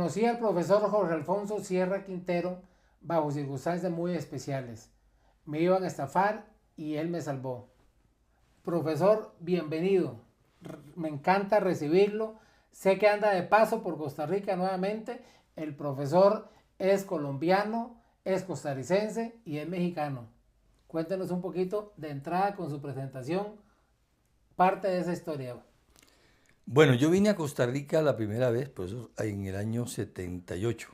Conocí al profesor Jorge Alfonso Sierra Quintero bajo circunstancias muy especiales. Me iban a estafar y él me salvó. Profesor, bienvenido. Me encanta recibirlo. Sé que anda de paso por Costa Rica nuevamente. El profesor es colombiano, es costarricense y es mexicano. Cuéntenos un poquito de entrada con su presentación, parte de esa historia. Bueno, yo vine a Costa Rica la primera vez, profesor, en el año 78,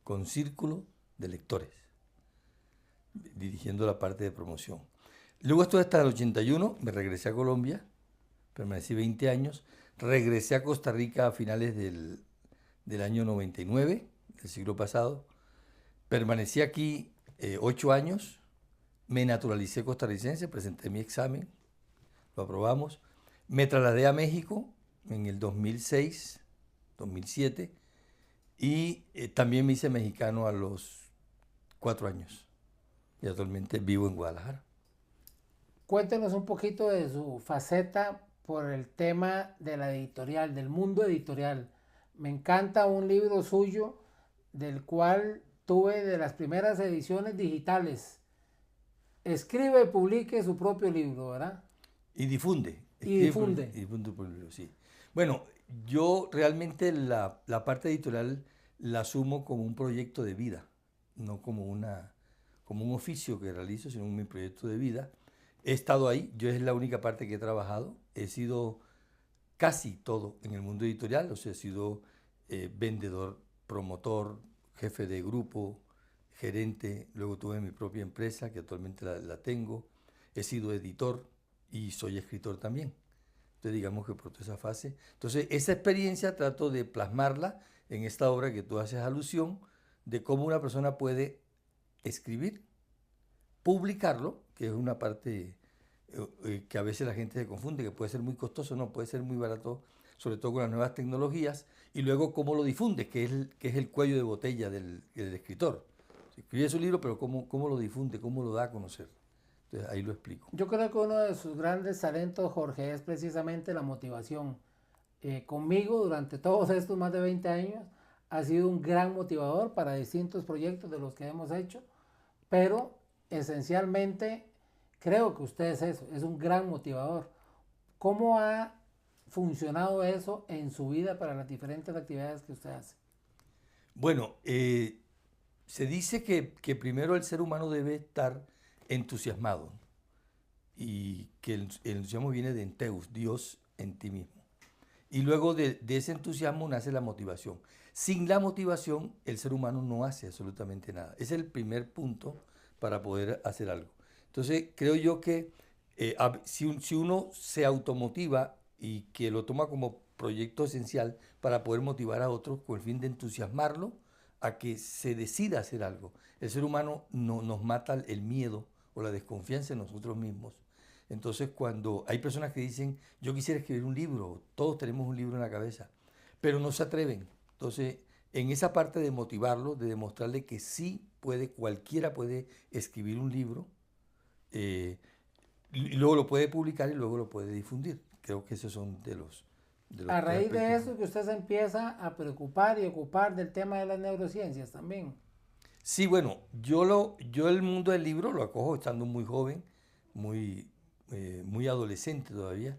con Círculo de Lectores, dirigiendo la parte de promoción. Luego estuve hasta el 81, me regresé a Colombia, permanecí 20 años, regresé a Costa Rica a finales del año 99, del siglo pasado, permanecí aquí 8 años, me naturalicé costarricense, presenté mi examen, lo aprobamos, me trasladé a México en el 2006, 2007, y también me hice mexicano a los 4 años. Y actualmente vivo en Guadalajara. Cuéntenos un poquito de su faceta por el tema de la editorial, del mundo editorial. Me encanta un libro suyo del cual tuve de las primeras ediciones digitales. Escribe y publique su propio libro, ¿verdad? Y difunde, Y escribe difunde. y difunde por el libro, sí. Bueno, yo realmente la parte editorial la asumo como un proyecto de vida, no como un oficio que realizo, sino mi proyecto de vida. He estado ahí, yo es la única parte que he trabajado, he sido casi todo en el mundo editorial, o sea, he sido vendedor, promotor, jefe de grupo, gerente, luego tuve mi propia empresa que actualmente la tengo, he sido editor y soy escritor también. Entonces digamos que por toda esa fase. Entonces esa experiencia trato de plasmarla en esta obra que tú haces alusión de cómo una persona puede escribir, publicarlo, que es una parte que a veces la gente se confunde, que puede ser muy costoso, no, puede ser muy barato, sobre todo con las nuevas tecnologías, y luego cómo lo difunde, que es el cuello de botella del escritor. Escribe su libro, pero cómo lo difunde, cómo lo da a conocer. Entonces ahí lo explico. Yo creo que uno de sus grandes talentos, Jorge, es precisamente la motivación. Conmigo durante todos estos más de 20 años ha sido un gran motivador para distintos proyectos de los que hemos hecho, pero esencialmente creo que usted es eso, es un gran motivador. ¿Cómo ha funcionado eso en su vida para las diferentes actividades que usted hace? Bueno, se dice que primero el ser humano debe estar entusiasmado y que el entusiasmo viene de Enteus, Dios en ti mismo. Y luego de ese entusiasmo nace la motivación. Sin la motivación, el ser humano no hace absolutamente nada. Ese es el primer punto para poder hacer algo. Entonces, creo yo que si uno se automotiva y que lo toma como proyecto esencial para poder motivar a otros con el fin de entusiasmarlo a que se decida hacer algo. El ser humano no, nos mata el miedo o la desconfianza en nosotros mismos. Entonces, cuando hay personas que dicen, yo quisiera escribir un libro, todos tenemos un libro en la cabeza, pero no se atreven. Entonces, en esa parte de motivarlo, de demostrarle que sí puede, cualquiera puede escribir un libro, eh, y luego lo puede publicar y luego lo puede difundir. Creo que esos son de A los tres raíz de aspectos. eso que usted se empieza a preocupar y ocupar del tema de las neurociencias también. Sí, bueno, yo el mundo del libro lo acojo estando muy joven, muy adolescente todavía.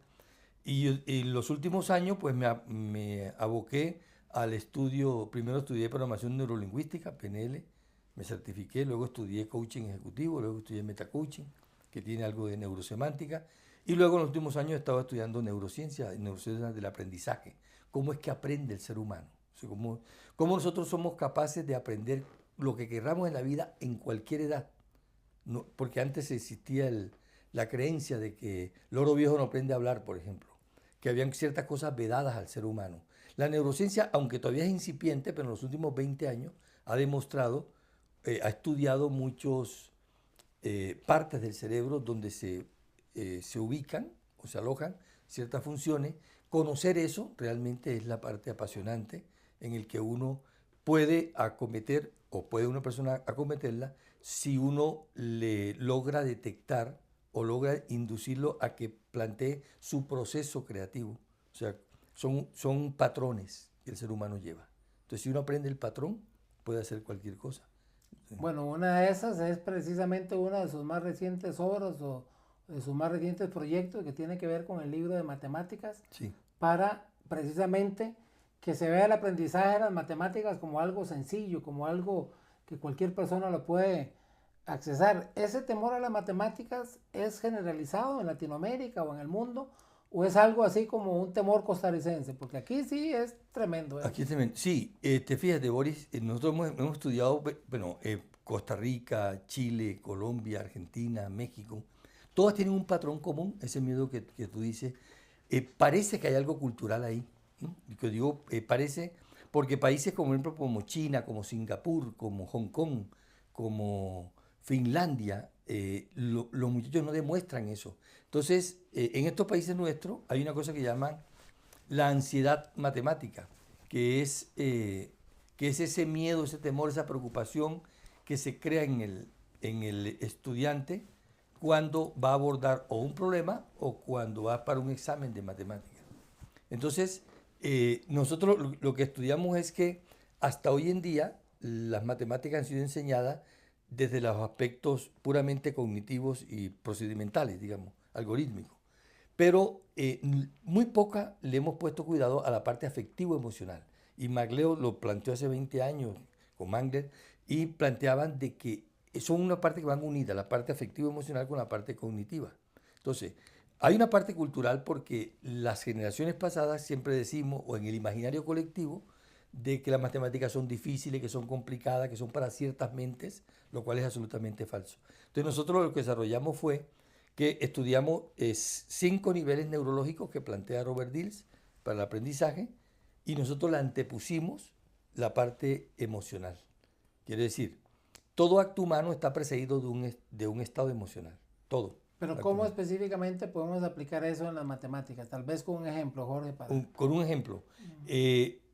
Y en los últimos años, pues me aboqué al estudio, primero estudié programación neurolingüística, PNL, me certifiqué, luego estudié coaching ejecutivo, luego estudié metacoaching, que tiene algo de neurosemántica, y luego en los últimos años he estado estudiando neurociencias del aprendizaje, cómo es que aprende el ser humano, o sea, cómo nosotros somos capaces de aprender lo que querramos en la vida en cualquier edad. No, porque antes existía la creencia de que loro viejo no aprende a hablar, por ejemplo, que habían ciertas cosas vedadas al ser humano. La neurociencia, aunque todavía es incipiente, pero en los últimos 20 años ha demostrado, ha estudiado muchas partes del cerebro donde se ubican o se alojan ciertas funciones. Conocer eso realmente es la parte apasionante en el que uno puede acometer o puede una persona acometerla si uno le logra detectar o logra inducirlo a que plantee su proceso creativo. O sea, son patrones que el ser humano lleva. Entonces, si uno aprende el patrón, puede hacer cualquier cosa. Sí. Bueno, una de esas es precisamente una de sus más recientes obras o de sus más recientes proyectos que tiene que ver con el libro de matemáticas, Sí. para precisamente que se vea el aprendizaje de las matemáticas como algo sencillo, como algo que cualquier persona lo puede accesar. ¿Ese temor a las matemáticas es generalizado en Latinoamérica o en el mundo? ¿O es algo así como un temor costarricense? Porque aquí sí es tremendo. Aquí también, sí, te fíjate, Boris, nosotros hemos estudiado, bueno, Costa Rica, Chile, Colombia, Argentina, México, todas tienen un patrón común, ese miedo que tú dices. Parece que hay algo cultural ahí, ¿no? Y que digo, parece, porque países como, por ejemplo, como China, como Singapur, como Hong Kong, como Finlandia, los muchachos no demuestran eso. Entonces, en estos países nuestros hay una cosa que llaman la ansiedad matemática, que es ese miedo, ese temor, esa preocupación que se crea en el estudiante cuando va a abordar o un problema o cuando va para un examen de matemáticas. Entonces, nosotros lo que estudiamos es que hasta hoy en día las matemáticas han sido enseñadas desde los aspectos puramente cognitivos y procedimentales, digamos, algorítmicos. Pero muy poca le hemos puesto cuidado a la parte afectivo-emocional. Y MacLeod lo planteó hace 20 años con Mangler y planteaban de que son una parte que van unidas, la parte afectivo-emocional con la parte cognitiva. Entonces, hay una parte cultural porque las generaciones pasadas siempre decimos, o en el imaginario colectivo, de que las matemáticas son difíciles, que son complicadas, que son para ciertas mentes, lo cual es absolutamente falso. Entonces nosotros lo que desarrollamos fue que estudiamos 5 niveles neurológicos que plantea Robert Dills para el aprendizaje y nosotros le antepusimos la parte emocional. Quiere decir, todo acto humano está precedido de un estado emocional, todo. Pero ¿cómo específicamente podemos aplicar eso en las matemáticas? Tal vez con un ejemplo, Jorge. Con un ejemplo.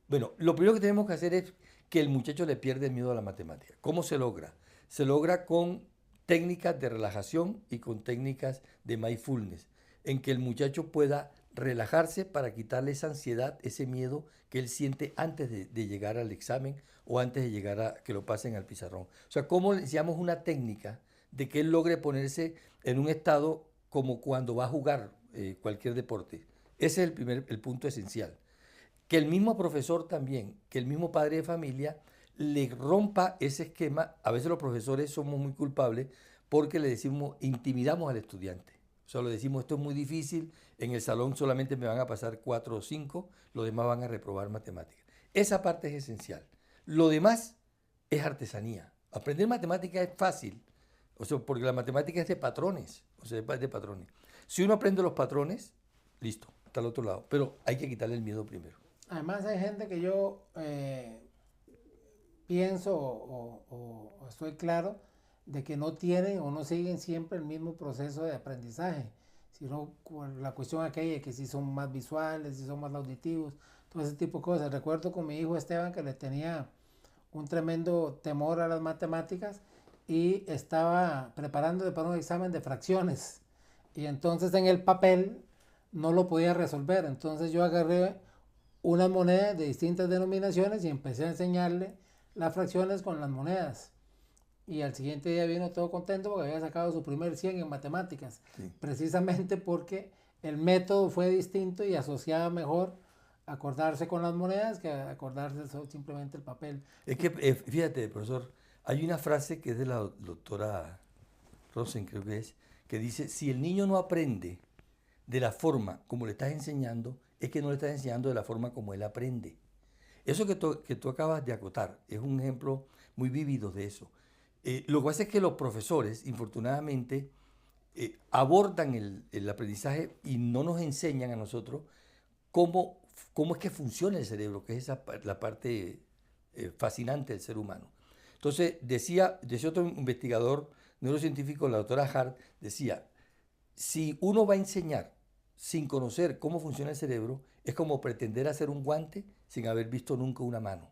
Bueno, lo primero que tenemos que hacer es que el muchacho le pierda el miedo a la matemática. ¿Cómo se logra? Se logra con técnicas de relajación y con técnicas de mindfulness, en que el muchacho pueda relajarse para quitarle esa ansiedad, ese miedo que él siente antes de llegar al examen o antes de llegar a que lo pasen al pizarrón. O sea, ¿cómo le llamamos una técnica de que él logre ponerse en un estado como cuando va a jugar cualquier deporte? Ese es el punto esencial. Que el mismo profesor también, que el mismo padre de familia le rompa ese esquema. A veces los profesores somos muy culpables porque le decimos, intimidamos al estudiante. O sea, le decimos, esto es muy difícil, en el salón solamente me van a pasar 4 o 5, los demás van a reprobar matemáticas. Esa parte es esencial. Lo demás es artesanía. Aprender matemáticas es fácil, o sea, porque la matemática es de patrones, o sea, es de patrones. Si uno aprende los patrones, listo, está al otro lado, pero hay que quitarle el miedo primero. Además hay gente que yo pienso o estoy claro de que no tienen o no siguen siempre el mismo proceso de aprendizaje, sino la cuestión aquella de que si son más visuales, si son más auditivos, todo ese tipo de cosas. Recuerdo con mi hijo Esteban que le tenía un tremendo temor a las matemáticas y estaba preparándose para un examen de fracciones y entonces en el papel no lo podía resolver. Entonces yo agarré unas monedas de distintas denominaciones y empecé a enseñarle las fracciones con las monedas. Y al siguiente día vino todo contento porque había sacado su primer 100 en matemáticas. Sí. Precisamente porque el método fue distinto y asociaba mejor acordarse con las monedas que acordarse simplemente el papel. Es que, fíjate, profesor, hay una frase que es de la doctora Rosen, creo que es, que dice, si el niño no aprende de la forma como le estás enseñando, es que no le estás enseñando de la forma como él aprende. Eso que tú acabas de acotar es un ejemplo muy vívido de eso. Lo que pasa es que los profesores, infortunadamente, abordan el aprendizaje y no nos enseñan a nosotros cómo es que funciona el cerebro, que es la parte fascinante del ser humano. Entonces, decía otro investigador neurocientífico, la doctora Hart, decía, si uno va a enseñar sin conocer cómo funciona el cerebro, es como pretender hacer un guante sin haber visto nunca una mano.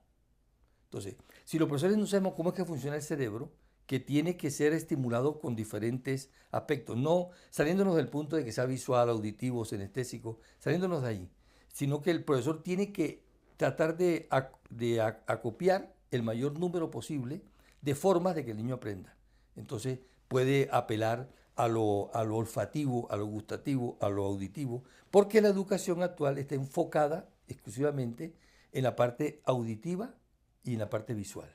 Entonces, si los profesores no sabemos cómo es que funciona el cerebro, que tiene que ser estimulado con diferentes aspectos, no saliéndonos del punto de que sea visual, auditivo, sinestésico, saliéndonos de ahí, sino que el profesor tiene que tratar de acopiar el mayor número posible de formas de que el niño aprenda. Entonces puede apelar a lo olfativo, a lo gustativo, a lo auditivo, porque la educación actual está enfocada exclusivamente en la parte auditiva y en la parte visual.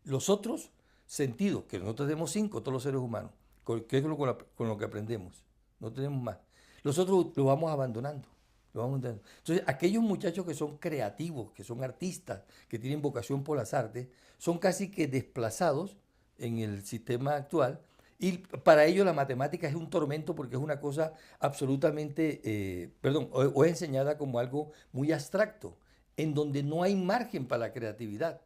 Los otros sentidos, que nosotros tenemos 5, todos los seres humanos, que es con lo que aprendemos, no tenemos más. Los otros los vamos abandonando. Entonces, aquellos muchachos que son creativos, que son artistas, que tienen vocación por las artes, son casi que desplazados en el sistema actual. Y para ellos la matemática es un tormento porque es una cosa absolutamente, o es enseñada como algo muy abstracto, en donde no hay margen para la creatividad,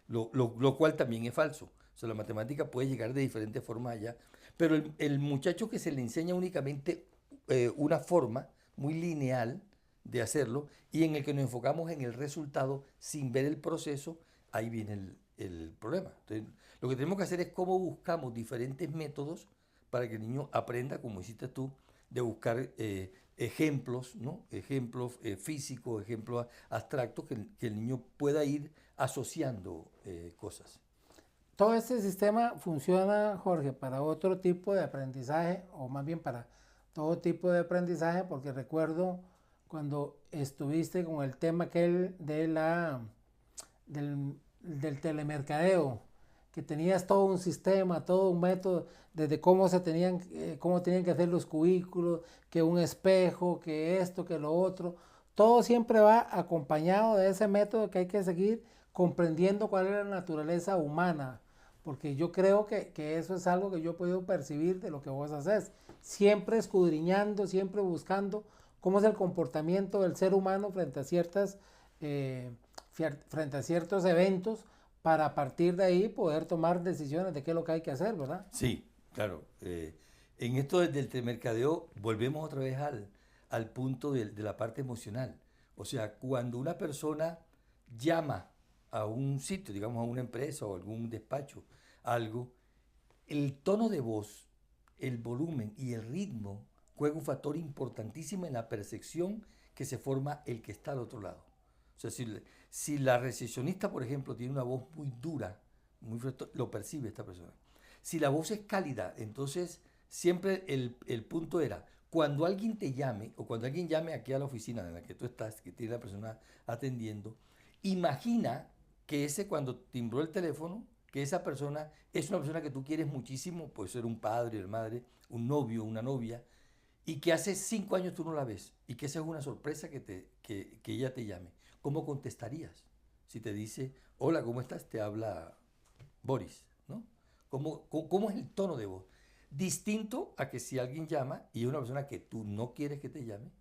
lo cual también es falso. O sea, la matemática puede llegar de diferentes formas allá, pero el muchacho que se le enseña únicamente una forma muy lineal de hacerlo y en el que nos enfocamos en el resultado sin ver el proceso, ahí viene el problema. Entonces, lo que tenemos que hacer es cómo buscamos diferentes métodos para que el niño aprenda, como hiciste tú, de buscar ejemplos, ¿no? Ejemplos físicos, ejemplos abstractos, que el niño pueda ir asociando cosas. Todo este sistema funciona, Jorge, para otro tipo de aprendizaje, o más bien para todo tipo de aprendizaje, porque recuerdo cuando estuviste con el tema aquel del telemercadeo, que tenías todo un sistema, todo un método, desde cómo cómo tenían que hacer los cubículos, que un espejo, que esto, que lo otro. Todo siempre va acompañado de ese método que hay que seguir comprendiendo cuál es la naturaleza humana, porque yo creo que eso es algo que yo he podido percibir de lo que vos haces, siempre escudriñando, siempre buscando cómo es el comportamiento del ser humano frente a frente a ciertos eventos, para a partir de ahí poder tomar decisiones de qué es lo que hay que hacer, ¿verdad? Sí, claro. En esto del mercadeo volvemos otra vez al punto de la parte emocional. O sea, cuando una persona llama a un sitio, digamos a una empresa o algún despacho, algo, el tono de voz, el volumen y el ritmo juega un factor importantísimo en la percepción que se forma el que está al otro lado. O sea, si la recepcionista, por ejemplo, tiene una voz muy dura, lo percibe esta persona. Si la voz es cálida, entonces siempre el punto era, cuando alguien te llame, o cuando alguien llame aquí a la oficina en la que tú estás, que tiene la persona atendiendo, imagina que cuando timbró el teléfono, que esa persona es una persona que tú quieres muchísimo, puede ser un padre, una madre, un novio, una novia, y que hace 5 años tú no la ves, y que esa es una sorpresa que ella te llame. ¿Cómo contestarías? Si te dice, hola, ¿cómo estás? Te habla Boris, ¿no? ¿Cómo es el tono de voz? Distinto a que si alguien llama y es una persona que tú no quieres que te llame,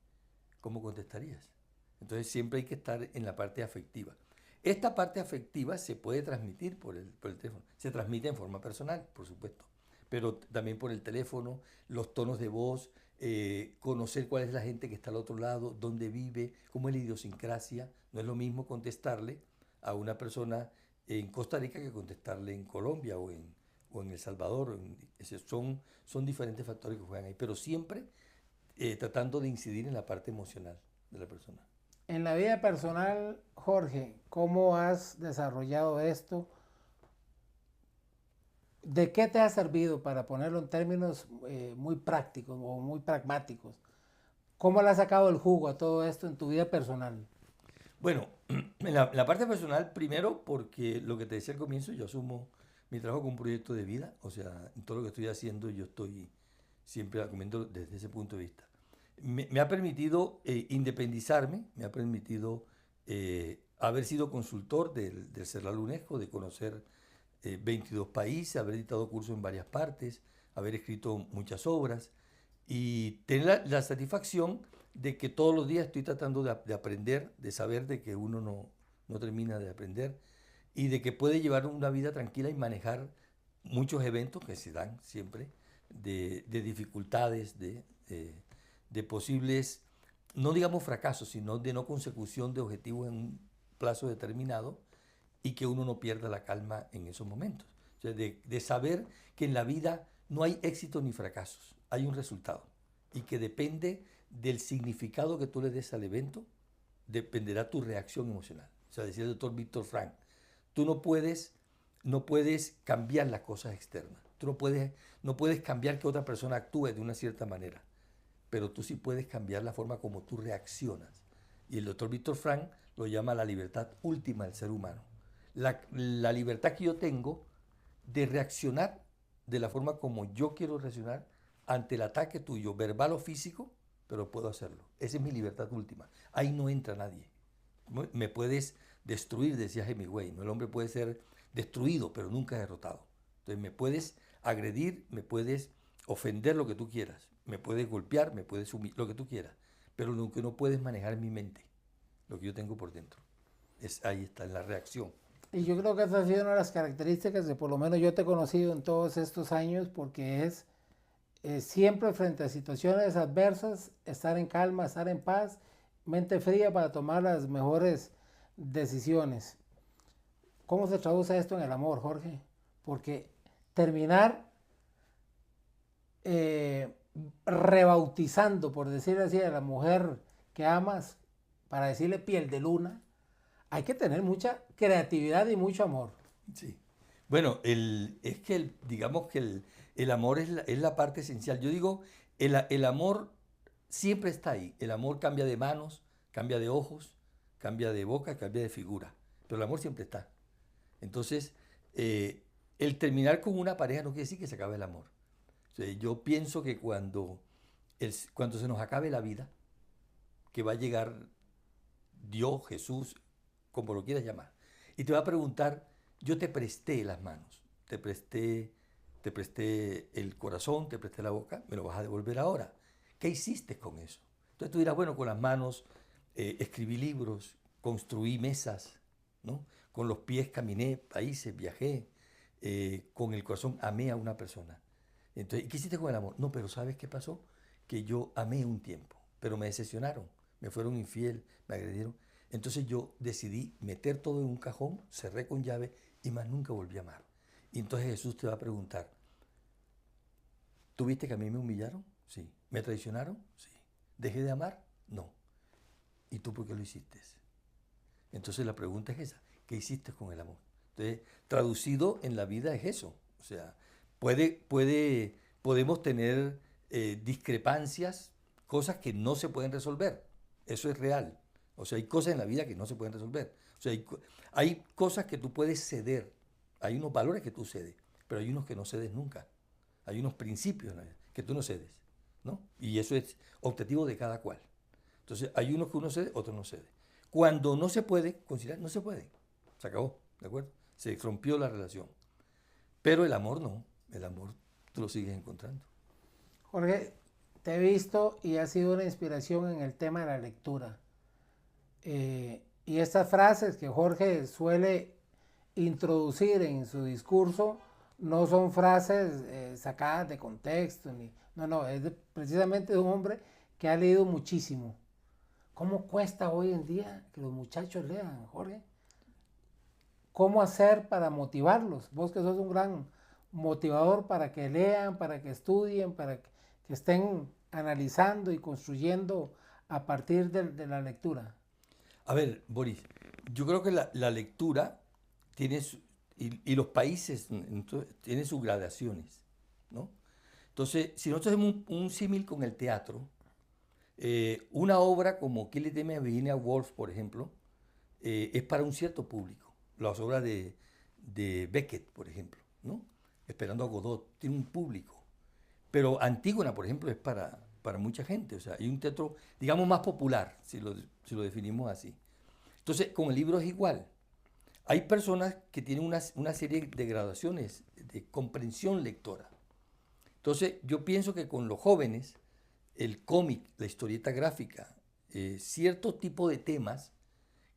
¿cómo contestarías? Entonces siempre hay que estar en la parte afectiva. Esta parte afectiva se puede transmitir por el teléfono. Se transmite en forma personal, por supuesto, pero también por el teléfono, los tonos de voz, conocer cuál es la gente que está al otro lado, dónde vive, cómo es la idiosincrasia. No es lo mismo contestarle a una persona en Costa Rica que contestarle en Colombia o en El Salvador. Son diferentes factores que juegan ahí, pero siempre tratando de incidir en la parte emocional de la persona. En la vida personal, Jorge, ¿cómo has desarrollado esto? ¿De qué te ha servido, para ponerlo en términos muy prácticos o muy pragmáticos? ¿Cómo le has sacado el jugo a todo esto en tu vida personal? Bueno, en la parte personal, primero porque lo que te decía al comienzo, yo asumo mi trabajo como un proyecto de vida, o sea, en todo lo que estoy haciendo yo estoy siempre argumento desde ese punto de vista. Me ha permitido independizarme, me ha permitido haber sido consultor del CERLAL UNESCO, de conocer 22 países, haber editado cursos en varias partes, haber escrito muchas obras y tener la satisfacción de que todos los días estoy tratando de aprender, de saber de que uno no termina de aprender y de que puede llevar una vida tranquila y manejar muchos eventos que se dan siempre, de dificultades, de posibles, no digamos fracasos, sino de no consecución de objetivos en un plazo determinado y que uno no pierda la calma en esos momentos. O sea, de saber que en la vida no hay éxito ni fracasos, hay un resultado y que depende del significado que tú le des al evento, dependerá tu reacción emocional. O sea, decía el doctor Víctor Frank, tú no puedes cambiar las cosas externas. Tú no puedes cambiar que otra persona actúe de una cierta manera, pero tú sí puedes cambiar la forma como tú reaccionas. Y el doctor Víctor Frank lo llama la libertad última del ser humano. La libertad que yo tengo de reaccionar de la forma como yo quiero reaccionar ante el ataque tuyo, verbal o físico, pero puedo hacerlo. Esa es mi libertad última. Ahí no entra nadie. Me puedes destruir, decía Hemingway, ¿no? El hombre puede ser destruido, pero nunca derrotado. Entonces me puedes agredir, me puedes ofender lo que tú quieras, me puedes golpear, me puedes humillar, lo que tú quieras, pero lo que no puedes manejar es mi mente, lo que yo tengo por dentro. Ahí está, en la reacción. Y yo creo que esa ha sido una de las características que por lo menos yo te he conocido en todos estos años, porque es siempre frente a situaciones adversas, estar en calma, estar en paz, mente fría para tomar las mejores decisiones. ¿Cómo se traduce esto en el amor, Jorge? Porque terminar rebautizando, por decir así, a la mujer que amas, para decirle piel de luna, hay que tener mucha creatividad y mucho amor. Sí. Bueno, es que digamos que el amor es la parte esencial. Yo digo, el amor siempre está ahí. El amor cambia de manos, cambia de ojos, cambia de boca, cambia de figura. Pero el amor siempre está. Entonces, el terminar con una pareja no quiere decir que se acabe el amor. O sea, yo pienso que cuando se nos acabe la vida, que va a llegar Dios, Jesús, como lo quieras llamar, y te va a preguntar, yo te presté las manos, te presté el corazón, te presté la boca, me lo vas a devolver ahora. ¿Qué hiciste con eso? Entonces tú dirás, bueno, con las manos escribí libros, construí mesas, ¿no? Con los pies caminé países, viajé, con el corazón amé a una persona. Entonces, ¿qué hiciste con el amor? No, pero ¿sabes qué pasó? Que yo amé un tiempo, pero me decepcionaron, me fueron infiel, me agredieron. Entonces yo decidí meter todo en un cajón, cerré con llave y más nunca volví a amar. Y entonces Jesús te va a preguntar, ¿tú viste que a mí me humillaron? Sí. ¿Me traicionaron? Sí. ¿Dejé de amar? No. ¿Y tú por qué lo hiciste? Entonces la pregunta es esa, ¿qué hiciste con el amor? Entonces, traducido en la vida es eso. O sea, podemos tener discrepancias, cosas que no se pueden resolver. Eso es real. O sea, hay cosas en la vida que no se pueden resolver. O sea, hay cosas que tú puedes ceder. Hay unos valores que tú cedes, pero hay unos que no cedes nunca. Hay unos principios que tú no cedes, ¿no? Y eso es objetivo de cada cual. Entonces, hay unos que uno cede, otros no cede. Cuando no se puede conciliar, no se puede. Se acabó, ¿de acuerdo? Se rompió la relación. Pero el amor no. El amor tú lo sigues encontrando. Jorge, te he visto y has sido una inspiración en el tema de la lectura. Y estas frases que Jorge suele introducir en su discurso no son frases sacadas de contexto, no, es precisamente de un hombre que ha leído muchísimo. ¿Cómo cuesta hoy en día que los muchachos lean, Jorge? ¿Cómo hacer para motivarlos? Vos que sos un gran motivador para que lean, para que estudien, para que estén analizando y construyendo a partir de la lectura. A ver, Boris, yo creo que la lectura tiene y los países tienen sus gradaciones, ¿no? Entonces, si nosotros hacemos un símil con el teatro, una obra como ¿Qué le teme a Virginia Woolf, por ejemplo, es para un cierto público. Las obras de Beckett, por ejemplo, ¿no? Esperando a Godot, tiene un público. Pero Antígona, por ejemplo, es para mucha gente. O sea, hay un teatro, digamos, más popular, si lo definimos así. Entonces, con el libro es igual. Hay personas que tienen una serie de gradaciones de comprensión lectora. Entonces, yo pienso que con los jóvenes, el cómic, la historieta gráfica, cierto tipo de temas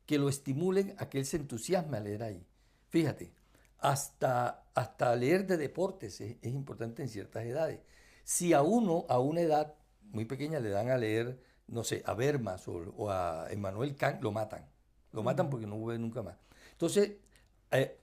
que lo estimulen a que él se entusiasme a leer ahí. Fíjate, hasta leer de deportes es importante en ciertas edades. Si a uno, a una edad muy pequeña, le dan a leer, no sé, a Bermas o a Emmanuel Kant, lo matan. Lo matan porque no vuelve nunca más. Entonces,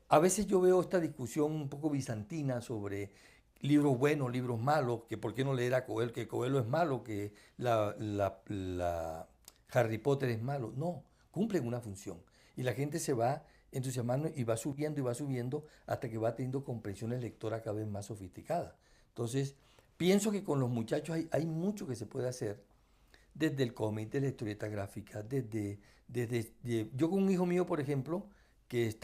a veces yo veo esta discusión un poco bizantina sobre libros buenos, libros malos, que por qué no leer a Coelho, que Coelho es malo, que la Harry Potter es malo. No, cumplen una función. Y la gente se va entusiasmando y va subiendo hasta que va teniendo comprensiones lectoras cada vez más sofisticadas. Entonces, pienso que con los muchachos hay mucho que se puede hacer desde el cómic, de la historieta gráfica, yo con un hijo mío, por ejemplo, que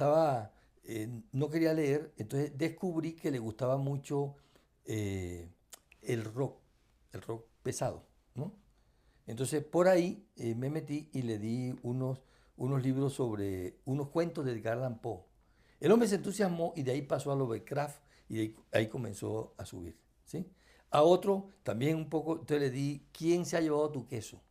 no quería leer, entonces descubrí que le gustaba mucho eh, el rock, el rock pesado, ¿no? Entonces por ahí me metí y le di unos libros sobre unos cuentos de Edgar Allan Poe. El hombre se entusiasmó y de ahí pasó a Lovecraft y ahí comenzó a subir, ¿sí? A otro también un poco, entonces le di ¿Quién se ha llevado tu queso?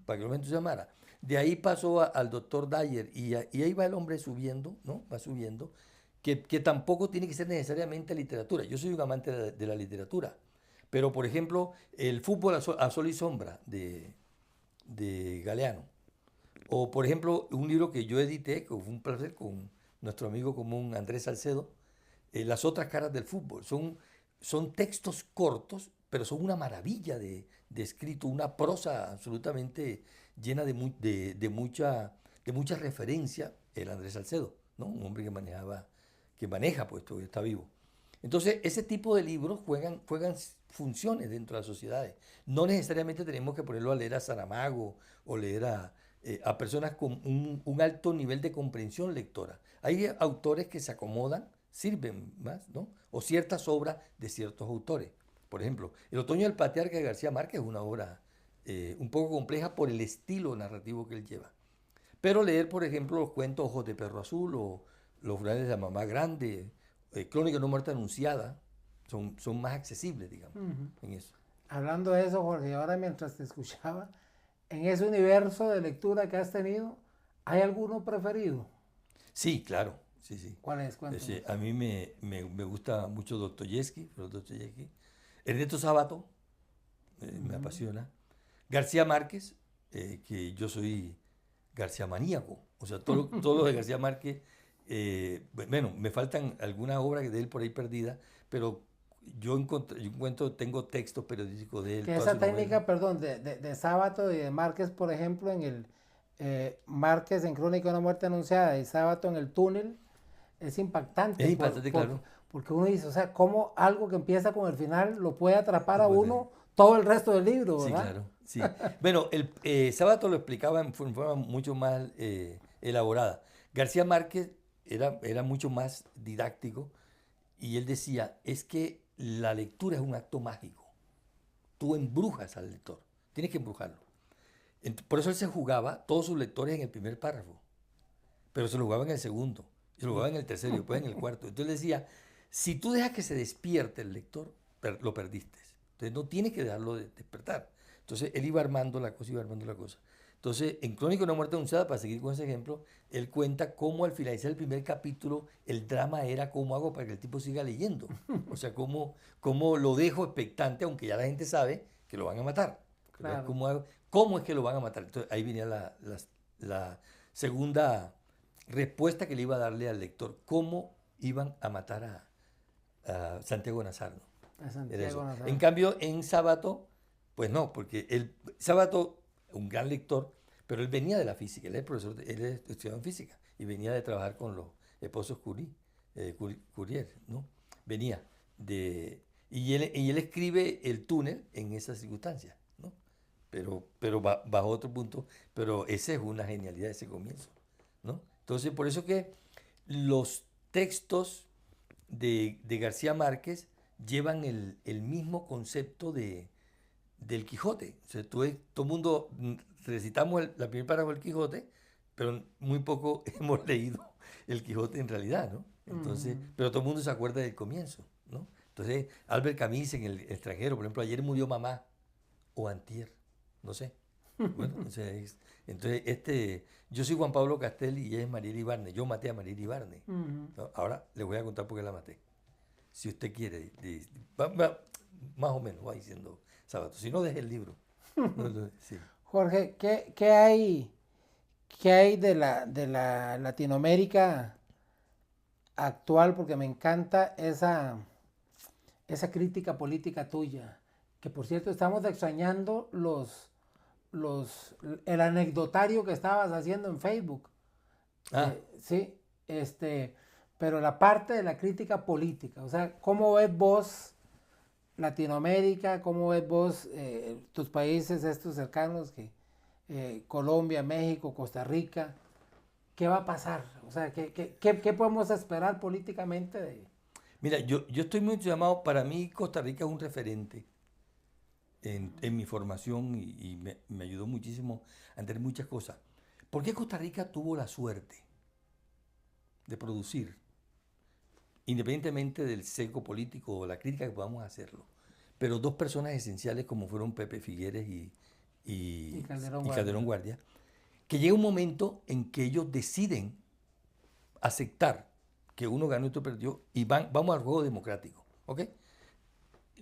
Para que el hombre entusiasmara. De ahí pasó al doctor Dyer y ahí va el hombre subiendo, ¿no? Va subiendo, que tampoco tiene que ser necesariamente literatura. Yo soy un amante de la literatura, pero por ejemplo, el fútbol a sol y sombra de Galeano. O, por ejemplo, un libro que yo edité, que fue un placer con nuestro amigo común Andrés Salcedo, Las otras caras del fútbol. Son textos cortos, pero son una maravilla de escrito, una prosa absolutamente llena de mucha referencia, el Andrés Salcedo, ¿no? Un hombre que maneja, pues todavía está vivo. Entonces, ese tipo de libros juegan funciones dentro de las sociedades. No necesariamente tenemos que ponerlo a leer a Saramago o leer a personas con un alto nivel de comprensión lectora. Hay autores que se acomodan, sirven más, ¿no? O ciertas obras de ciertos autores. Por ejemplo, El otoño del patriarca de García Márquez es una obra un poco compleja por el estilo narrativo que él lleva. Pero leer, por ejemplo, los cuentos Ojos de Perro Azul o Los funerales de la mamá grande, Crónica de una muerte anunciada, son más accesibles, digamos, en eso. Hablando de eso, Jorge, ahora mientras te escuchaba, en ese universo de lectura que has tenido, ¿hay alguno preferido? Sí, claro, sí, sí. ¿Cuál es? Cuéntanos. A mí me gusta mucho Dostoyevsky, Ernesto Sábato, me apasiona. García Márquez, que yo soy García maníaco. O sea, todo lo de García Márquez, bueno, me faltan algunas obras de él por ahí perdidas, pero tengo textos periodísticos de él. Que esa técnica, perdón, de Sábato y de Márquez, por ejemplo, en el Márquez en Crónica de una muerte anunciada y Sábato en El túnel, es impactante. Es impactante, claro. Porque uno dice, o sea, cómo algo que empieza con el final lo puede atrapar a uno todo el resto del libro, ¿verdad? Sí, claro. Sí. Bueno, Sábato lo explicaba en forma mucho más elaborada. García Márquez era mucho más didáctico y él decía, es que la lectura es un acto mágico. Tú embrujas al lector, tienes que embrujarlo. Por eso él se jugaba todos sus lectores en el primer párrafo, pero se lo jugaba en el segundo, se lo jugaba en el tercero y después en el cuarto. Entonces decía, si tú dejas que se despierte el lector, lo perdiste. Entonces no tienes que dejarlo despertar. Entonces él iba armando la cosa, iba armando la cosa. Entonces, en Crónica de una muerte anunciada, para seguir con ese ejemplo, él cuenta cómo al finalizar el primer capítulo, el drama era cómo hago para que el tipo siga leyendo. O sea, cómo lo dejo expectante, aunque ya la gente sabe que lo van a matar. Claro. ¿Cómo es que lo van a matar? Entonces, ahí venía la segunda respuesta que le iba a darle al lector. ¿Cómo iban a matar a Santiago Nazarno? A Santiago Nazarno. En cambio, en Sábato, pues no, porque Sábato, un gran lector, pero él venía de la física, él es profesor, él estudiaba en física y venía de trabajar con los esposos Curie, ¿no? Venía y él escribe El túnel en esas circunstancias, ¿no? Pero bajo otro punto, pero esa es una genialidad de ese comienzo, ¿no? Entonces, por eso que los textos de García Márquez llevan el mismo concepto del Quijote. O sea, todo el mundo recitamos la primera párrafo del Quijote, pero muy poco hemos leído el Quijote en realidad, ¿no? Entonces, pero todo el mundo se acuerda del comienzo, ¿no? Entonces, Albert Camus en El extranjero, por ejemplo, ayer murió mamá, o antier, no sé. Bueno, o sea, entonces, yo soy Juan Pablo Castel y ella es Mariela Ibarne. Yo maté a Mariela Ibarne. ¿No? Ahora les voy a contar por qué la maté. Si usted quiere, más o menos va diciendo Sábato. Si no, deje el libro. Sí. Jorge, ¿qué hay de la Latinoamérica actual? Porque me encanta esa crítica política tuya. Que por cierto, estamos extrañando los el anecdotario que estabas haciendo en Facebook. Ah, Sí, pero la parte de la crítica política, o sea, ¿cómo ves vos Latinoamérica? ¿Cómo ves vos tus países estos cercanos, Colombia, México, Costa Rica? ¿Qué va a pasar? O sea, ¿qué podemos esperar políticamente de... mira, yo estoy muy llamado, para mí Costa Rica es un referente en mi formación y me ayudó muchísimo a entender muchas cosas. ¿Por qué Costa Rica tuvo la suerte de producir, independientemente del sesgo político o la crítica que podamos hacerlo, pero dos personas esenciales como fueron Pepe Figueres Y y, Calderón y Guardia. Calderón Guardia, que llega un momento en que ellos deciden aceptar que uno ganó y otro perdió y vamos al juego democrático, ¿ok?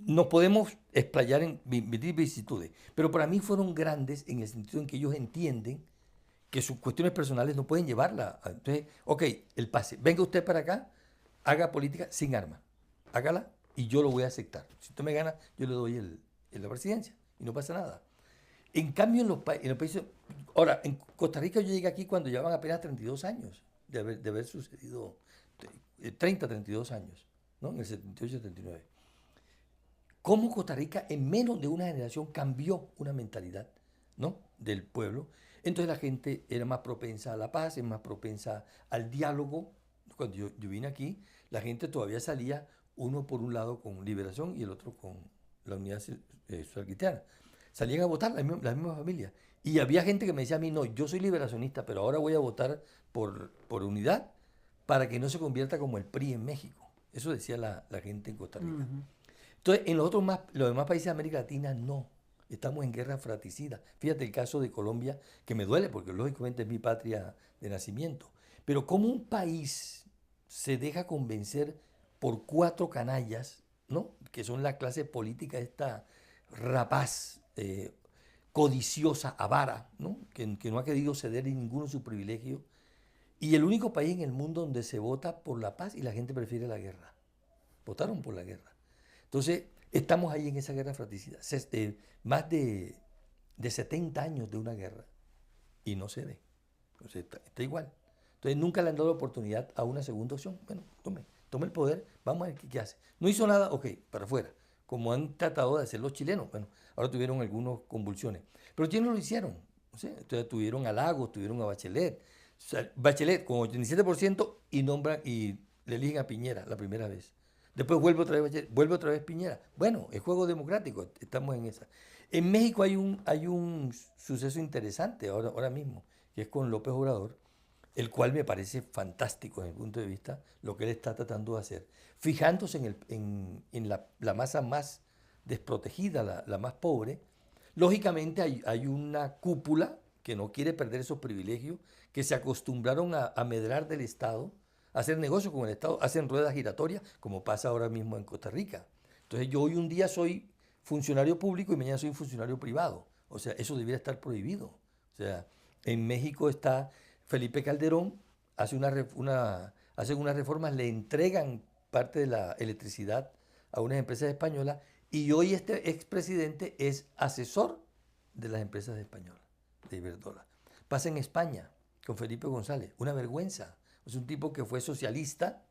Nos podemos explayar en vicisitudes, pero para mí fueron grandes en el sentido en que ellos entienden que sus cuestiones personales no pueden llevarla. Entonces, ok, el pase, venga usted para acá, haga política sin armas, hágala y yo lo voy a aceptar. Si usted me gana, yo le doy la presidencia y no pasa nada. En cambio, en los países, ahora, en Costa Rica yo llegué aquí cuando llevaban apenas 32 años de haber sucedido, 30, 32 años, ¿no? En el 78, 79. Cómo Costa Rica en menos de una generación cambió una mentalidad, ¿no? Del pueblo. Entonces la gente era más propensa a la paz, es más propensa al diálogo. Cuando yo vine aquí, la gente todavía salía uno por un lado con Liberación y el otro con la Unidad Social Cristiana. Salían a votar las mismas familias. Y había gente que me decía a mí, no, yo soy liberacionista, pero ahora voy a votar por Unidad para que no se convierta como el PRI en México. Eso decía la gente en Costa Rica. Ujú. Entonces, los demás países de América Latina no. Estamos en guerra fratricida. Fíjate el caso de Colombia, que me duele porque lógicamente es mi patria de nacimiento. Pero cómo un país se deja convencer por cuatro canallas, ¿no? Que son la clase política esta rapaz, codiciosa, avara, ¿no? Que no ha querido ceder en ninguno de sus privilegios. Y el único país en el mundo donde se vota por la paz y la gente prefiere la guerra. Votaron por la guerra. Entonces, estamos ahí en esa guerra fratricida. Más de 70 años de una guerra y no se ve. O sea, está igual. Entonces, nunca le han dado la oportunidad a una segunda opción. Bueno, tome el poder, vamos a ver qué hace. No hizo nada, ok, para afuera. Como han tratado de hacer los chilenos. Bueno, ahora tuvieron algunas convulsiones. Pero ¿quiénes lo hicieron? O sea, entonces tuvieron a Lagos, tuvieron a Bachelet. O sea, Bachelet con 87% y nombran y le eligen a Piñera la primera vez. Después vuelve otra vez Piñera. Bueno, es juego democrático, estamos en esa. En México hay un suceso interesante ahora mismo, que es con López Obrador, el cual me parece fantástico desde mi punto de vista, lo que él está tratando de hacer, fijándose en la masa más desprotegida, la más pobre. Lógicamente hay una cúpula que no quiere perder esos privilegios, que se acostumbraron a medrar del Estado, a hacer negocio con el Estado, hacen ruedas giratorias, como pasa ahora mismo en Costa Rica. Entonces yo hoy un día soy funcionario público y mañana soy funcionario privado. O sea, eso debería estar prohibido. O sea, en México está Felipe Calderón, hacen unas reformas, le entregan parte de la electricidad a unas empresas españolas y hoy este expresidente es asesor de las empresas españolas, de Iberdrola. Pasa en España con Felipe González, una vergüenza. Es un tipo que fue socialista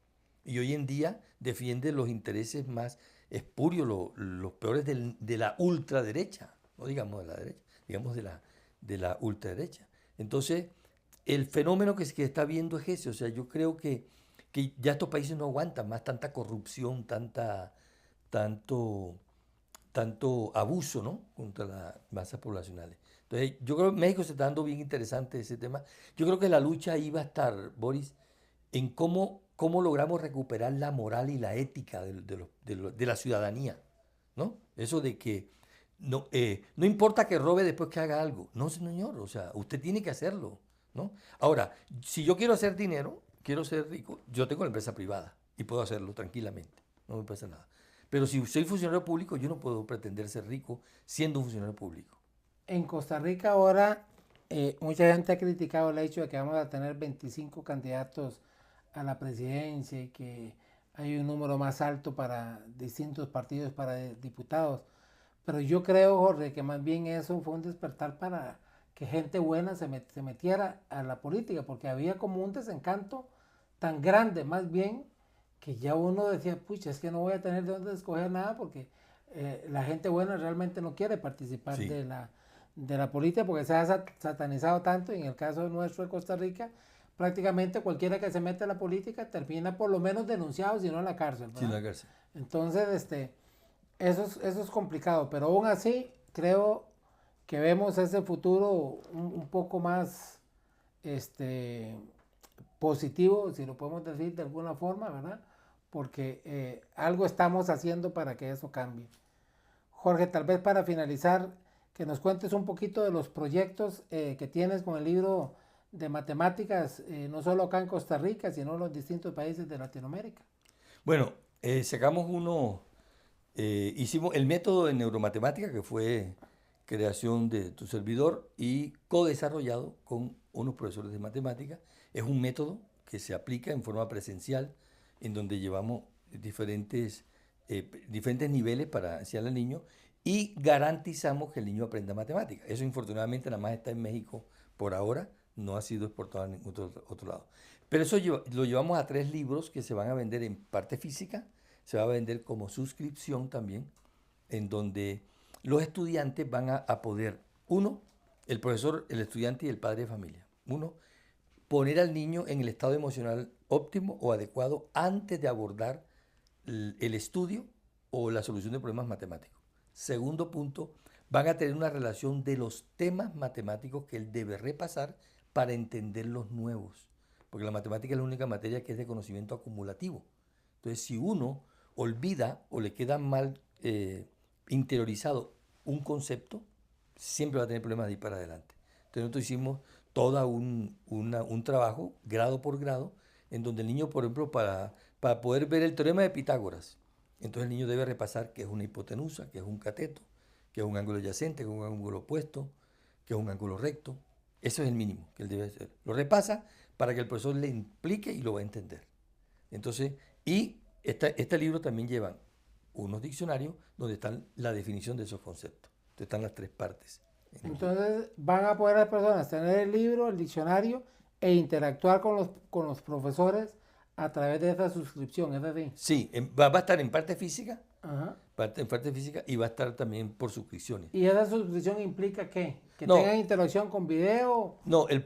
y hoy en día defiende los intereses más espurios, los peores de la ultraderecha, no digamos de la derecha, digamos de la ultraderecha. Entonces, el fenómeno que está viendo es ese, o sea, yo creo que ya estos países no aguantan más tanta corrupción, tanto, tanto abuso, ¿no? Contra las masas poblacionales. Entonces, yo creo que México se está dando bien interesante ese tema. Yo creo que la lucha ahí va a estar, Boris, en cómo logramos recuperar la moral y la ética de la ciudadanía, ¿no? Eso de que no importa que robe después que haga algo. No, señor, o sea, usted tiene que hacerlo, ¿no? Ahora, si yo quiero hacer dinero, quiero ser rico, yo tengo la empresa privada y puedo hacerlo tranquilamente, no me pasa nada. Pero si soy funcionario público, yo no puedo pretender ser rico siendo un funcionario público. En Costa Rica ahora mucha gente ha criticado el hecho de que vamos a tener 25 candidatos a la presidencia y que hay un número más alto para distintos partidos para diputados. Pero yo creo, Jorge, que más bien eso fue un despertar para que gente buena se metiera a la política, porque había como un desencanto tan grande, más bien, que ya uno decía, pucha, es que no voy a tener de dónde escoger nada, porque la gente buena realmente no quiere participar Sí, de la política, porque se ha satanizado tanto, y en el caso nuestro de Costa Rica, prácticamente cualquiera que se mete a la política termina por lo menos denunciado, si no en la cárcel, sí, en ¿verdad? la cárcel. Entonces, eso es complicado, pero aún así creo que vemos ese futuro un poco más este, positivo, si lo podemos decir de alguna forma, ¿verdad? Porque algo estamos haciendo para que eso cambie. Jorge, tal vez para finalizar, que nos cuentes un poquito de los proyectos que tienes con el libro de matemáticas, no solo acá en Costa Rica, sino en los distintos países de Latinoamérica. Bueno, sacamos hicimos el método de neuromatemática, que fue creación de tu servidor y co-desarrollado con unos profesores de matemática. Es un método que se aplica en forma presencial, en donde llevamos diferentes niveles para enseñar al niño y garantizamos que el niño aprenda matemática. Eso infortunadamente nada más está en México por ahora, no ha sido exportado a ningún otro lado. Pero eso lo llevamos a 3 libros que se van a vender en parte física, se va a vender como suscripción también, en donde los estudiantes van a poder, uno, el profesor, el estudiante y el padre de familia, uno, poner al niño en el estado emocional óptimo o adecuado antes de abordar el estudio o la solución de problemas matemáticos. Segundo punto, van a tener una relación de los temas matemáticos que él debe repasar para entender los nuevos, porque la matemática es la única materia que es de conocimiento acumulativo. Entonces, si uno olvida o le queda mal interiorizado un concepto, siempre va a tener problemas de ir para adelante. Entonces nosotros hicimos todo un trabajo, grado por grado, en donde el niño, por ejemplo, para poder ver el teorema de Pitágoras, entonces el niño debe repasar qué es una hipotenusa, qué es un cateto, qué es un ángulo adyacente, qué es un ángulo opuesto, qué es un ángulo recto. Eso es el mínimo que él debe hacer. Lo repasa para que el profesor le implique y lo va a entender. Entonces, este libro también lleva unos diccionarios donde están la definición de esos conceptos. Entonces están las 3 partes en el libro. Entonces van a poder las personas tener el libro, el diccionario e interactuar con los profesores a través de esa suscripción, ¿es así? Sí, va a estar en parte física, Ajá. en parte física y va a estar también por suscripciones. ¿Y esa suscripción implica qué? Que tengan No, interacción con video no, o... es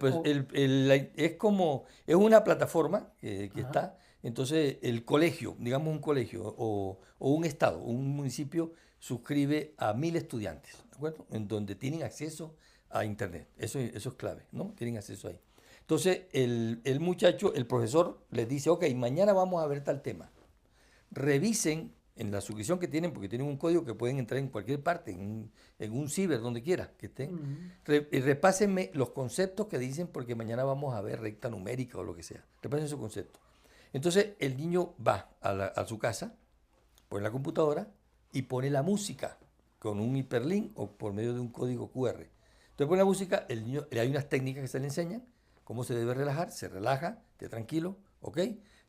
una plataforma que Ajá. está, entonces el colegio, digamos un colegio o un estado, un municipio suscribe a 1000 estudiantes, ¿de acuerdo? En donde tienen acceso a internet, eso es clave, ¿no? Tienen acceso ahí. Entonces el muchacho, el profesor les dice, ok, mañana vamos a ver tal tema. Revisen en la suscripción que tienen, porque tienen un código que pueden entrar en cualquier parte, en un ciber, donde quiera que estén. Ujú. Repásenme los conceptos que dicen, porque mañana vamos a ver recta numérica o lo que sea. Repasen esos conceptos. Entonces el niño va a su casa, pone la computadora y pone la música con un hiperlink o por medio de un código QR. Entonces pone la música, el niño, hay unas técnicas que se le enseñan, cómo se debe relajar, se relaja, esté tranquilo, ¿ok?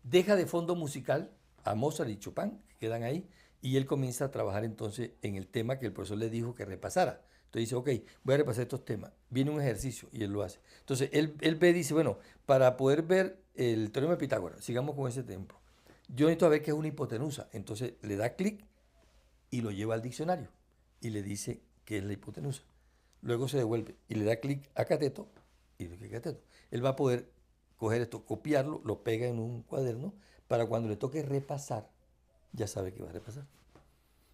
Deja de fondo musical a Mozart y Chopin, que quedan ahí, y él comienza a trabajar entonces en el tema que el profesor le dijo que repasara. Entonces dice, ok, voy a repasar estos temas. Viene un ejercicio y él lo hace. Entonces él ve y dice, bueno, para poder ver el teorema de Pitágoras, sigamos con ese ejemplo. Yo necesito ver qué es una hipotenusa. Entonces le da clic y lo lleva al diccionario y le dice qué es la hipotenusa. Luego se devuelve y le da clic a cateto y dice que es cateto. Él va a poder coger esto, copiarlo, lo pega en un cuaderno para cuando le toque repasar, ya sabe que va a repasar.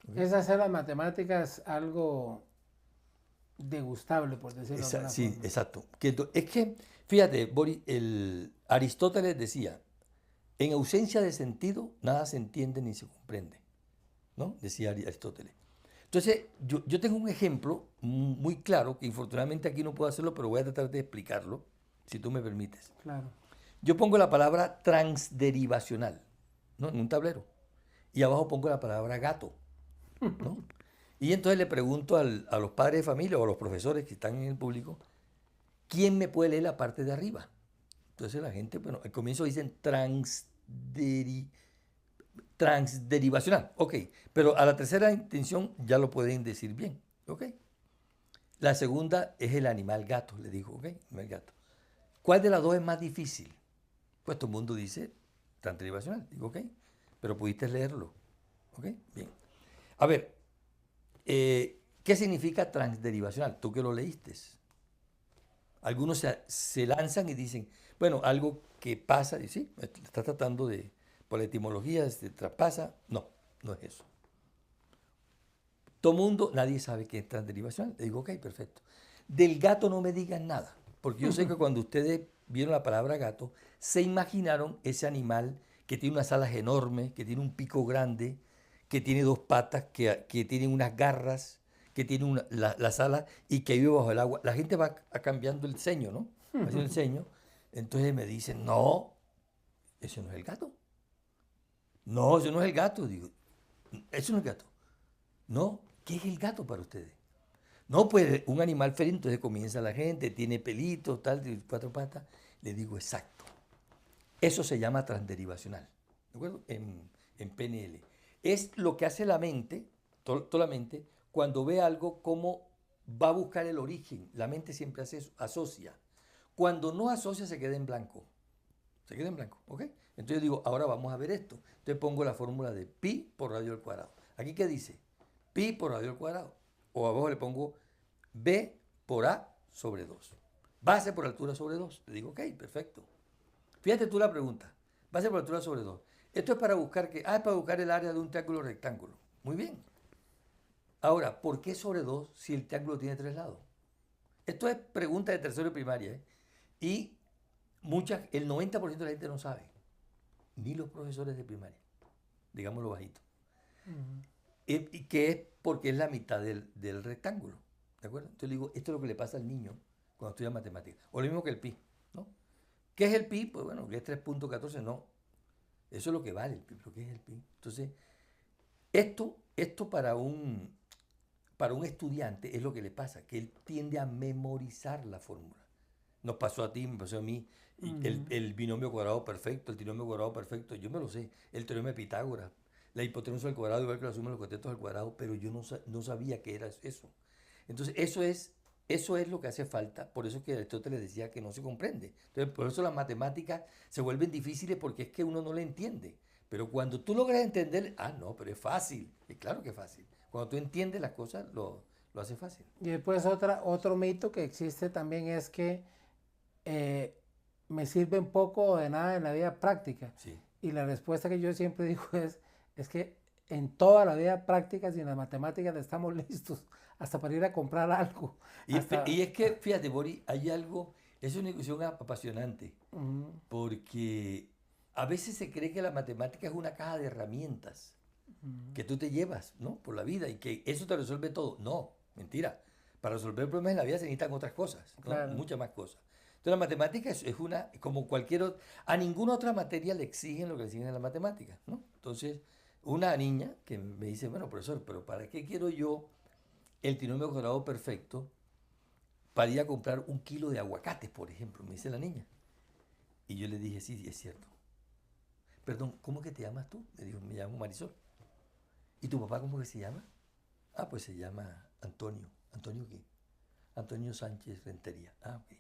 ¿Ok? Es hacer las matemáticas algo degustable, por decirlo de alguna Sí, forma. exacto. Es que, fíjate, Boris, Aristóteles decía, en ausencia de sentido, nada se entiende ni se comprende, ¿no? Decía Aristóteles. Entonces, yo tengo un ejemplo muy claro, que infortunadamente aquí no puedo hacerlo, pero voy a tratar de explicarlo, si tú me permites. Claro. Yo pongo la palabra transderivacional, ¿no? En un tablero. Y abajo pongo la palabra gato, ¿no? Y entonces le pregunto a los padres de familia o a los profesores que están en el público, ¿quién me puede leer la parte de arriba? Entonces la gente, bueno, al comienzo dicen transderivacional. Ok, pero a la tercera intención ya lo pueden decir bien. Ok. La segunda es el animal gato, le digo, ok, el gato. ¿Cuál de las dos es más difícil? Pues todo el mundo dice transderivacional. Digo, ok, pero pudiste leerlo. Ok, bien. A ver, ¿qué significa transderivacional? Tú que lo leíste. Algunos se lanzan y dicen, bueno, algo que pasa, y sí, está tratando de, por la etimología, se traspasa. No, no es eso. Todo mundo, nadie sabe qué es transderivacional. Le digo, ok, perfecto. Del gato no me digan nada, porque yo sé que cuando ustedes vieron la palabra gato, se imaginaron ese animal que tiene unas alas enormes, que tiene un pico grande, que tiene dos patas, que tiene unas garras, que tiene las alas y que vive bajo el agua. La gente va cambiando el ceño, ¿no? Haciendo el ceño. Entonces me dicen, no, ese no es el gato. No, ese no es el gato. Digo, eso no es el gato. No, ¿qué es el gato para ustedes? No, pues un animal feliz, entonces comienza la gente, tiene pelitos, tal, de cuatro patas. Le digo, exacto. Eso se llama transderivacional, ¿de acuerdo? En PNL. Es lo que hace la mente, toda la mente, cuando ve algo, cómo va a buscar el origen. La mente siempre hace eso, asocia. Cuando no asocia, se queda en blanco. Se queda en blanco, ¿ok? Entonces digo, ahora vamos a ver esto. Entonces pongo la fórmula de pi por radio al cuadrado. ¿Aquí qué dice? Pi por radio al cuadrado. O abajo le pongo b por a sobre 2. Base por altura sobre 2. Le digo, ok, perfecto. Fíjate tú la pregunta. Base por altura sobre 2. Esto es para buscar que, es para buscar el área de un triángulo rectángulo. Muy bien. Ahora, ¿por qué sobre 2 si el triángulo tiene 3 lados? Esto es pregunta de tercero de primaria, ¿eh? Y el 90% de la gente no sabe. Ni los profesores de primaria. Digámoslo bajito. Y que es porque es la mitad del rectángulo. ¿De acuerdo? Entonces le digo, esto es lo que le pasa al niño cuando estudia matemáticas. O lo mismo que el pi, ¿no? ¿Qué es el pi? Pues bueno, que es 3.14, no. Eso es lo que vale el pi, pero ¿qué es el pi? Entonces, esto para un estudiante es lo que le pasa, que él tiende a memorizar la fórmula. Nos pasó a ti, me pasó a mí, el binomio cuadrado perfecto, el trinomio cuadrado perfecto, yo me lo sé, el teorema de Pitágoras, la hipotenusa al cuadrado igual que la suma de los catetos al cuadrado, pero yo no sabía qué era eso. Entonces, eso es lo que hace falta, por eso es que Aristóteles decía que no se comprende. Entonces, por eso las matemáticas se vuelven difíciles porque es que uno no le entiende. Pero cuando tú logras entender, no, pero es fácil. Y claro que es fácil. Cuando tú entiendes las cosas, lo hace fácil. Y después otro mito que existe también es que me sirve un poco o de nada en la vida práctica. Sí. Y la respuesta que yo siempre digo es que en toda la vida práctica, sin las matemáticas, estamos listos hasta para ir a comprar algo. Y es que, fíjate, Boris, hay algo, es una discusión apasionante, porque a veces se cree que la matemática es una caja de herramientas que tú te llevas, ¿no? Por la vida y que eso te resuelve todo. No, mentira. Para resolver problemas en la vida se necesitan otras cosas, ¿no? Claro. Muchas más cosas. Entonces la matemática es una, como cualquier otra, a ninguna otra materia le exigen lo que le exigen a la matemática, ¿no? Entonces, una niña que me dice, bueno, profesor, pero ¿para qué quiero yo el trinomio cuadrado perfecto para ir a comprar 1 kilo de aguacates, por ejemplo? Me dice la niña. Y yo le dije, sí, es cierto. Perdón, ¿cómo que te llamas tú? Le digo, me llamo Marisol. ¿Y tu papá cómo que se llama? Pues se llama Antonio. ¿Antonio qué? Antonio Sánchez Rentería. Ok.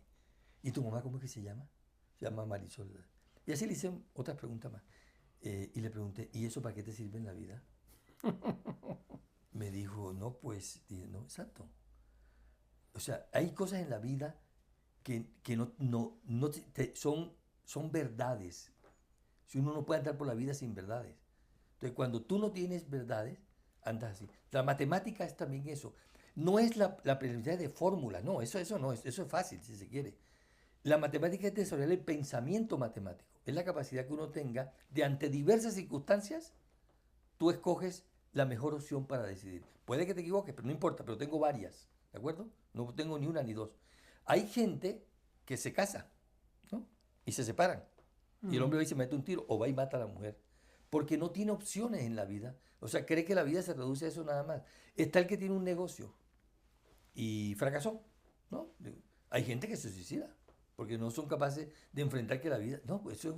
¿Y tu mamá cómo que se llama? Se llama Marisol. Y así le hice otras preguntas más. Y le pregunté, ¿y eso para qué te sirve en la vida? Me dijo, no, pues, dije, no, exacto. O sea, hay cosas en la vida que son verdades. Si uno no puede andar por la vida sin verdades. Entonces, cuando tú no tienes verdades, andas así. La matemática es también eso. No es la aprendizaje de fórmulas, no, eso no es, eso es fácil si se quiere. La matemática es desarrollar el pensamiento matemático. Es la capacidad que uno tenga de ante diversas circunstancias, tú escoges la mejor opción para decidir. Puede que te equivoques, pero no importa, pero tengo varias, ¿de acuerdo? No tengo ni una ni dos. Hay gente que se casa, ¿no? Y se separan. Y el hombre va y se mete un tiro o va y mata a la mujer. Porque no tiene opciones en la vida. O sea, cree que la vida se reduce a eso nada más. Está el que tiene un negocio y fracasó, ¿no? Hay gente que se suicida. porque no son capaces de enfrentar que la vida, no, pues eso es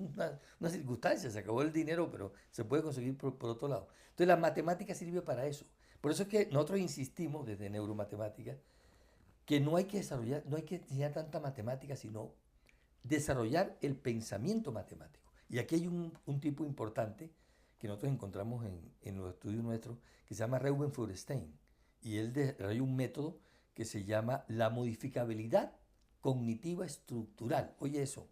una circunstancia, se acabó el dinero, pero se puede conseguir por otro lado. Entonces la matemática sirve para eso. Por eso es que nosotros insistimos desde neuromatemática que no hay que desarrollar, no hay que enseñar tanta matemática, sino desarrollar el pensamiento matemático. Y aquí hay un tipo importante que nosotros encontramos en los estudios nuestros, que se llama Reuben Feuerstein, y él desarrolló un método que se llama la modificabilidad cognitiva estructural. Oye eso,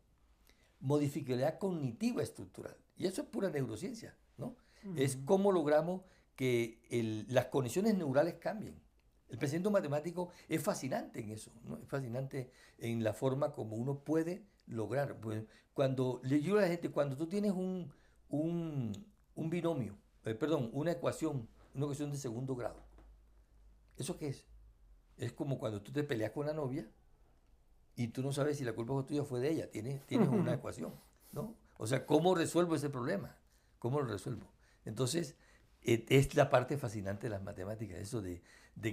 modificabilidad cognitiva estructural. Y eso es pura neurociencia, ¿no? Es cómo logramos que las conexiones neurales cambien. El pensamiento matemático es fascinante en eso, ¿no? Es fascinante en la forma como uno puede lograr. Pues, cuando le digo a la gente, cuando tú tienes un binomio, una ecuación de segundo grado, ¿eso qué es? Es como cuando tú te peleas con la novia y tú no sabes si la culpa fue tuya o fue de ella. Tienes una ecuación, ¿no? O sea, ¿cómo resuelvo ese problema? ¿Cómo lo resuelvo? Entonces, es la parte fascinante de las matemáticas, eso de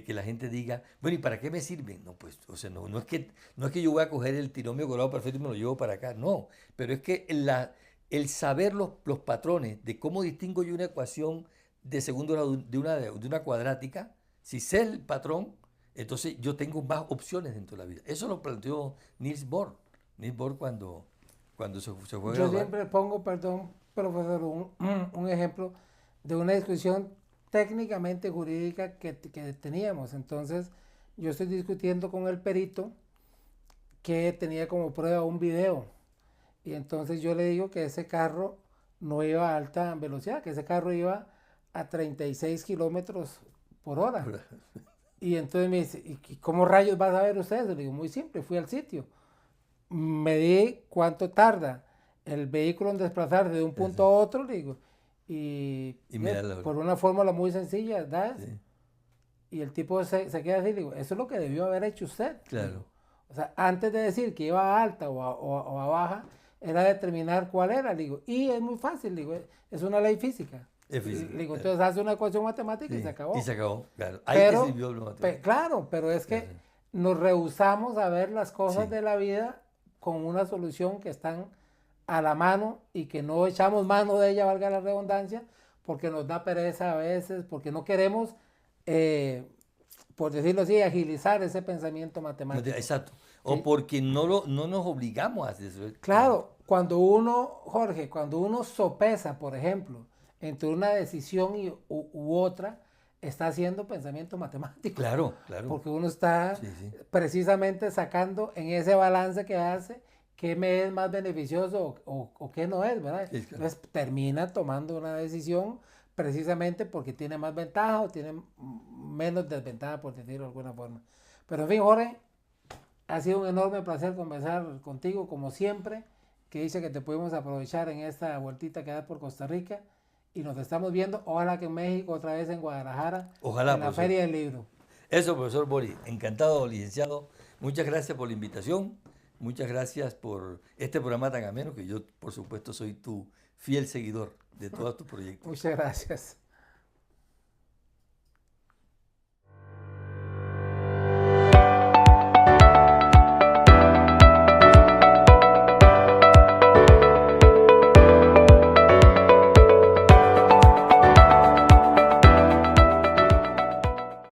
que la gente diga, bueno, ¿y para qué me sirven? No, pues, o sea, no es que yo voy a coger el trinomio cuadrado perfecto y me lo llevo para acá, no, pero es que el saber los patrones de cómo distingo yo una ecuación de segundo grado de una cuadrática, si sé el patrón, entonces yo tengo más opciones dentro de la vida. Eso lo planteó Niels Bohr. Niels Bohr cuando se fue a Yo graduar. siempre pongo, perdón, profesor, un ejemplo de una discusión técnicamente jurídica que teníamos. Entonces, yo estoy discutiendo con el perito que tenía como prueba un video. Y entonces yo le digo que ese carro no iba a alta velocidad, que ese carro iba a 36 kilómetros por hora. Y entonces me dice, ¿y cómo rayos vas a ver ustedes? Le digo, muy simple, fui al sitio. Medí cuánto tarda el vehículo en desplazarse de un punto a otro, le digo, y por una fórmula muy sencilla, ¿das? Sí. Y el tipo se queda así, le digo, eso es lo que debió haber hecho usted. Claro. Digo. O sea, antes de decir que iba a alta o a baja, era determinar cuál era, le digo, y es muy fácil, le digo, es una ley física. Es física. Le digo, entonces hace una ecuación matemática y se acabó. Y se acabó, claro. Ahí te sirvió lo matemático. Claro, pero es que nos rehusamos a ver las cosas de la vida con una solución que están a la mano y que no echamos mano de ella, valga la redundancia, porque nos da pereza a veces, porque no queremos, por decirlo así, agilizar ese pensamiento matemático. Exacto. O porque no nos obligamos a hacer eso. Claro, cuando uno sopesa, por ejemplo, entre una decisión u otra, está haciendo pensamiento matemático. Claro, claro. Porque uno está precisamente sacando en ese balance que hace qué me es más beneficioso o qué no es, ¿verdad? Sí, claro. Entonces termina tomando una decisión precisamente porque tiene más ventaja o tiene menos desventaja, por decirlo de alguna forma. Pero en fin, Jorge, ha sido un enorme placer conversar contigo, como siempre, que dice que te pudimos aprovechar en esta vueltita que da por Costa Rica. Y nos estamos viendo, ojalá que en México, otra vez en Guadalajara, ojalá, en la profesor. Feria del Libro. Eso, profesor Bori, encantado, licenciado. Muchas gracias por la invitación, muchas gracias por este programa tan ameno, que yo, por supuesto, soy tu fiel seguidor de todos tus proyectos. Muchas gracias.